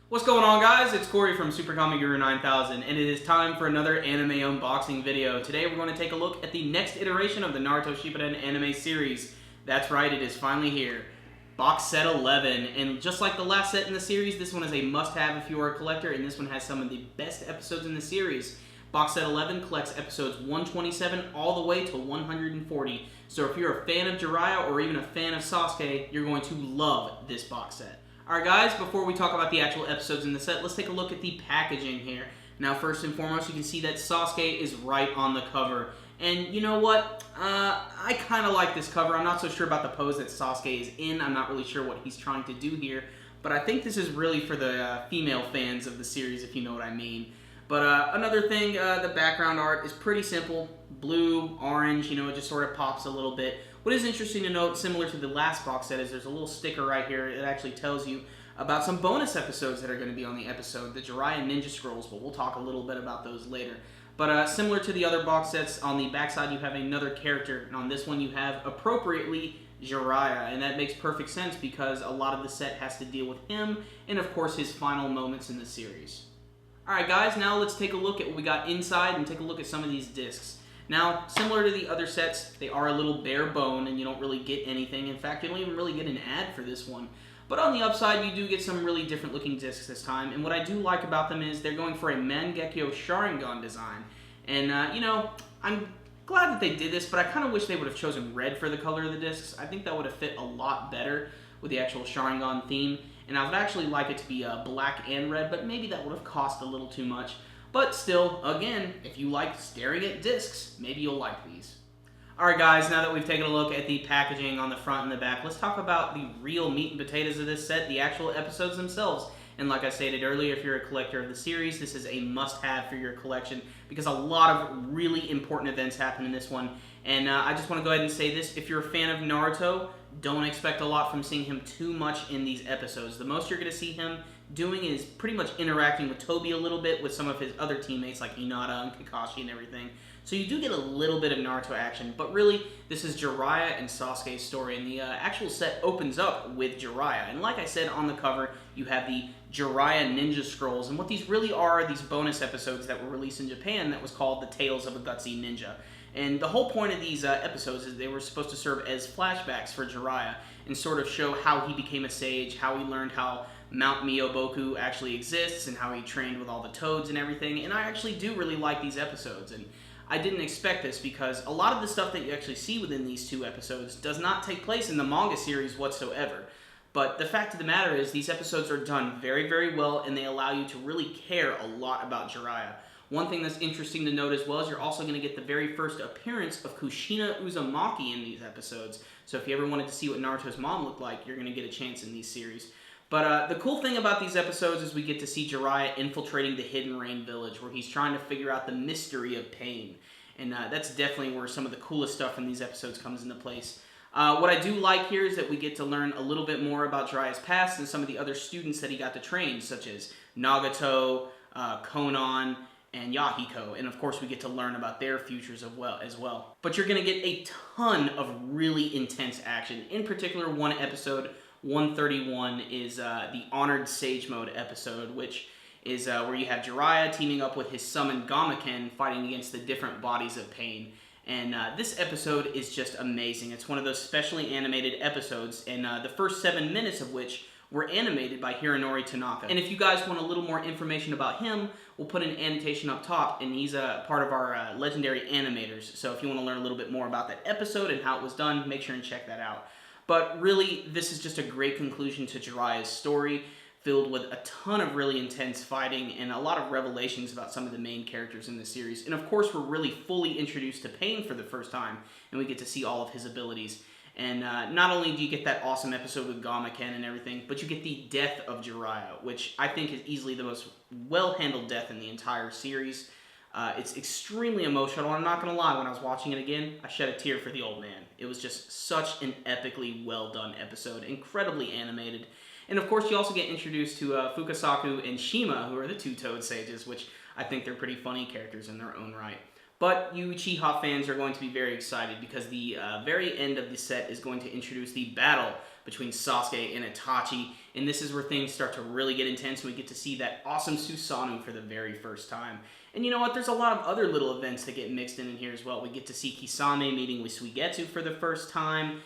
What's going on, guys? It's Corey from SuperKamiGuru9000, and it is time for another anime unboxing video. Today we're going to take a look at the next iteration of the Naruto Shippuden anime series. That's right, it is finally here. Box Set 11, and just like the last set in the series, this one is a must-have if you are a collector, and this one has some of the best episodes in the series. Box Set 11 collects episodes 127 all the way to 140, so if you're a fan of Jiraiya or even a fan of Sasuke, you're going to love this box set. Alright guys, before we talk about the actual episodes in the set, let's take a look at the packaging here. Now first and foremost, you can see that Sasuke is right on the cover. And you know what? I kind of like this cover. I'm not so sure about the pose that Sasuke is in. I'm not really sure what he's trying to do here. But I think this is really for the female fans of the series, if you know what I mean. But another thing, the background art is pretty simple. Blue, orange, you know, it just sort of pops a little bit. What is interesting to note, similar to the last box set, is there's a little sticker right here. It actually tells you about some bonus episodes that are going to be on the episode, the Jiraiya Ninja Scrolls, but we'll talk a little bit about those later. But similar to the other box sets, on the backside you have another character, and on this one you have, appropriately, Jiraiya, and that makes perfect sense because a lot of the set has to deal with him, and of course his final moments in the series. Alright guys, now let's take a look at what we got inside and take a look at some of these discs. Now, similar to the other sets, they are a little bare bone and you don't really get anything. In fact, you don't even really get an ad for this one. But on the upside, you do get some really different looking discs this time. And what I do like about them is they're going for a Mangekyo Sharingan design. And, you know, I'm glad that they did this, but I kind of wish they would have chosen red for the color of the discs. I think that would have fit a lot better with the actual Sharingan theme. And I would actually like it to be black and red, but maybe that would have cost a little too much. But still, again, if you like staring at discs, maybe you'll like these. Alright guys, now that we've taken a look at the packaging on the front and the back, let's talk about the real meat and potatoes of this set, the actual episodes themselves. And like I stated earlier, if you're a collector of the series, this is a must-have for your collection because a lot of really important events happen in this one. And I just want to go ahead and say this, if you're a fan of Naruto, don't expect a lot from seeing him too much in these episodes. The most you're going to see him doing is pretty much interacting with Toby a little bit with some of his other teammates like Hinata and Kakashi and everything. So you do get a little bit of Naruto action, but really, this is Jiraiya and Sasuke's story, and the actual set opens up with Jiraiya. And like I said on the cover, you have the Jiraiya Ninja Scrolls, and what these really are these bonus episodes that were released in Japan that was called The Tales of a Gutsy Ninja. And the whole point of these episodes is they were supposed to serve as flashbacks for Jiraiya and sort of show how he became a sage, how he learned how Mount Myoboku actually exists, and how he trained with all the toads and everything. And I actually do really like these episodes, and I didn't expect this because a lot of the stuff that you actually see within these two episodes does not take place in the manga series whatsoever. But the fact of the matter is these episodes are done very, very well, and they allow you to really care a lot about Jiraiya. One thing that's interesting to note as well is you're also going to get the very first appearance of Kushina Uzumaki in these episodes. So if you ever wanted to see what Naruto's mom looked like, you're going to get a chance in these series. But the cool thing about these episodes is we get to see Jiraiya infiltrating the Hidden Rain Village, where he's trying to figure out the mystery of pain. And that's definitely where some of the coolest stuff in these episodes comes into place. What I do like here is that we get to learn a little bit more about Jiraiya's past and some of the other students that he got to train, such as Nagato, Konan, and Yahiko, and of course we get to learn about their futures as well. But you're going to get a ton of really intense action. In particular, one episode, 131, is the Honored Sage Mode episode, which is where you have Jiraiya teaming up with his summoned Gamaken fighting against the different bodies of pain. And this episode is just amazing. It's one of those specially animated episodes, and the first 7 minutes of which were animated by Hironori Tanaka. And if you guys want a little more information about him, we'll put an annotation up top, and he's a part of our legendary animators. So if you want to learn a little bit more about that episode and how it was done, make sure and check that out. But really, this is just a great conclusion to Jiraiya's story, filled with a ton of really intense fighting and a lot of revelations about some of the main characters in the series. And of course, we're really fully introduced to Pain for the first time, and we get to see all of his abilities. And not only do you get that awesome episode with Gamaken and everything, but you get the death of Jiraiya, which I think is easily the most well-handled death in the entire series. It's extremely emotional. I'm not going to lie, when I was watching it again, I shed a tear for the old man. It was just such an epically well-done episode, incredibly animated. And of course, you also get introduced to Fukasaku and Shima, who are the two Toad Sages, which I think they're pretty funny characters in their own right. But you Uchiha fans are going to be very excited because the very end of the set is going to introduce the battle between Sasuke and Itachi, and this is where things start to really get intense, and we get to see that awesome Susanoo for the very first time. And you know what, there's a lot of other little events that get mixed in here as well. We get to see Kisame meeting with Suigetsu for the first time.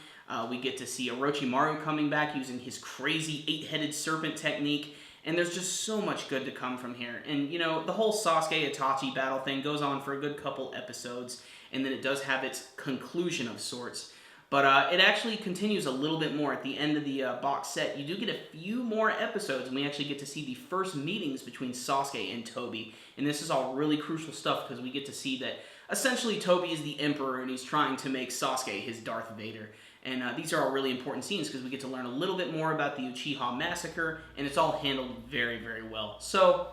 We get to see Orochimaru coming back using his crazy 8-headed serpent technique. And there's just so much good to come from here. And, you know, the whole Sasuke-Itachi battle thing goes on for a good couple episodes, and then it does have its conclusion of sorts. But it actually continues a little bit more at the end of the box set. You do get a few more episodes, and we actually get to see the first meetings between Sasuke and Tobi. And this is all really crucial stuff, because we get to see that essentially Tobi is the Emperor, and he's trying to make Sasuke his Darth Vader. And these are all really important scenes because we get to learn a little bit more about the Uchiha Massacre, and it's all handled very, very well. So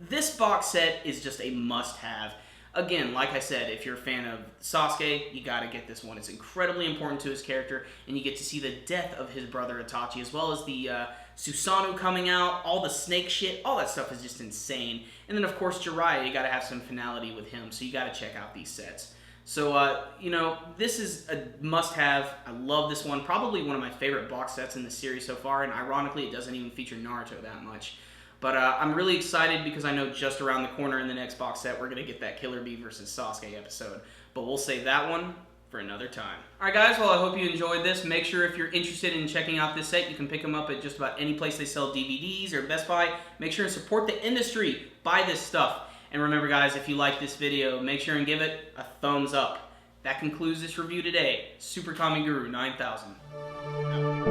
this box set is just a must-have. Again, like I said, if you're a fan of Sasuke, you gotta get this one. It's incredibly important to his character, and you get to see the death of his brother Itachi, as well as the Susanoo coming out, all the snake shit, all that stuff is just insane. And then, of course, Jiraiya, you gotta have some finality with him, so you gotta check out these sets. So, you know, this is a must-have. I love this one. Probably one of my favorite box sets in the series so far, and ironically, it doesn't even feature Naruto that much. But I'm really excited because I know just around the corner in the next box set, we're going to get that Killer Bee versus Sasuke episode. But we'll save that one for another time. Alright guys, well I hope you enjoyed this. Make sure if you're interested in checking out this set, you can pick them up at just about any place they sell DVDs or Best Buy. Make sure and support the industry. Buy this stuff. And remember guys, if you like this video, make sure and give it a thumbs up. That concludes this review today. SuperKamiGuru9000.